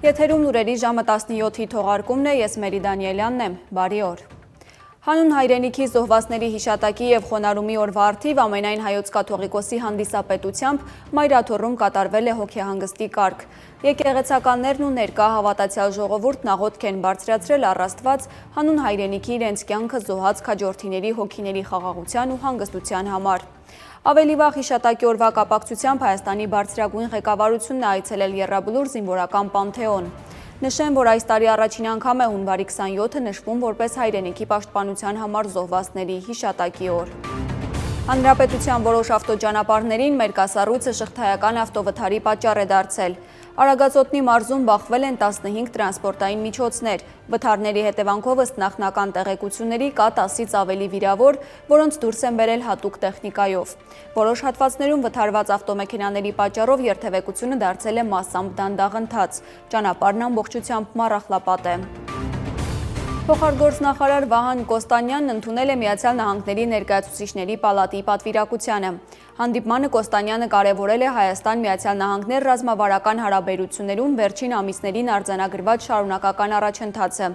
Եթերում լուրերի ժամը 17-ի թողարկումն է, ես Մերի Դանիելյանն եմ, բարի օր։ Հանուն հայրենիքի զոհվածների հիշատակի և խոնարհումի օրվա առթիվ ամենայն հայոց կաթողիկոսի հանդիսապետությամբ Մայրաթոռում կատարվել է հոգեհանգստի կարգ։ Եկեղեցականներն ու ներկա հավատացյալ ժողովուրդն աղոթք են բարձրացրել առ Աստված հանուն հայրենիքի իրենց կյանքը զոհած քաջորդիների հոգիների խաղաղության ու հանգստության համար։ Ավելի վաղ հիշատակի օրվա կապակցությամբ Հայաստանի բարձրագույն ղեկավարությունն է այցելել Եռաբլուր զինվորական Պանթեոն։ Նշեմ, որ այս տարի առաջին անգամ է հունվարի 27-ը նշվում որպես հայրենիքի պաշտպանության համար զոհվածների հիշատակի օր։ Հանրապետության որոշ ավտոճանապարհներին մերկասառույցը շղթայական ավտովթարի պատճառ է դարձել։ Արագածոտնի մարզում բախվել են 15 տրանսպորտային միջոցներ։ Վթարների հետևանքով ըստ նախնական տեղեկությունների կա 10-ից ավելի վիրավոր, որոնց դուրս են բերել հատուկ տեխնիկայով։ Որոշ հատվածներում վթարված ավտոմեքենաների պատճառով երթևեկությունը դարձել է մասամբ դանդաղընթաց։ Ճանապարհն ամբողջությամբ մառախլապատ է։ Փոխարգործնախարար Վահան Կոստանյանն ընդունել է Միացյալ Նահանգների ներկայացուցիչների պալատի պատվիրակությանը։ Հանդիպմանը Կոստանյանը կարևորել է Հայաստան-Միացյալ Նահանգներ ռազմավարական հարաբերություններում վերջին ամիսներին արձանագրված շարունակական առաջընթացը։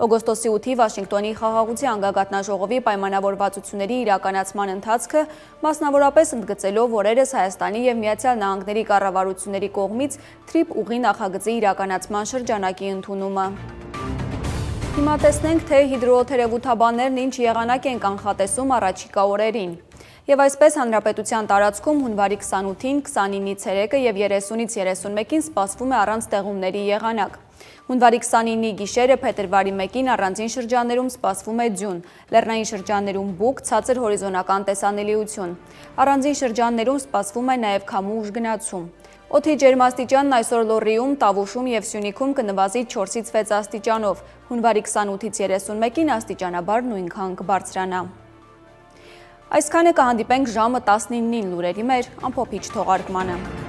Օգոստոսի 8-ի Վաշինգտոնի խաղաղության անգագատնաժողովի պայմանավորվածությունների իրականացման ընթացքը, մասնավորապես ընդգծելով օրերս Հայաստանի և Միացյալ Նահանգների կառավարությունների կողմից TRIP ուղի նախագծի իրականացման շրջանակի ընդունումը։ Հիմա տեսնենք, թե հիդրոթերապևտաբաններն ինչ եղանակ են կանխատեսում առաջիկա օրերին։ Եվ այսպես հանրապետության տարածքում հունվարի 28-ին, 29-ի ցերեկը և 30-ից 31-ին սպասվում է առանց տեղումների եղանակ։ Հունվարի 29-ի գիշերը փետրվարի 1-ին առանձին շրջաններում սպասվում է ձյուն, լեռնային շրջաններում բուք, ցածր հորիզոնական տեսանելիություն։ Առանձին շրջաններում սպասվում է նաև քամու ուժգնացում։ Օդի ջերմաստիճանն այսօր Լոռիում, Տավուշում և Սյունիքում կնվազի 4-ից 6 աստիճանով, հունվարի 28-ից 31-ին աստիճանաբար նույնքան կբարձրանա։ Այսքանը կհանդիպենք ժամը 19-ին լուրերի մեր ամփոփիչ թողարկմանը։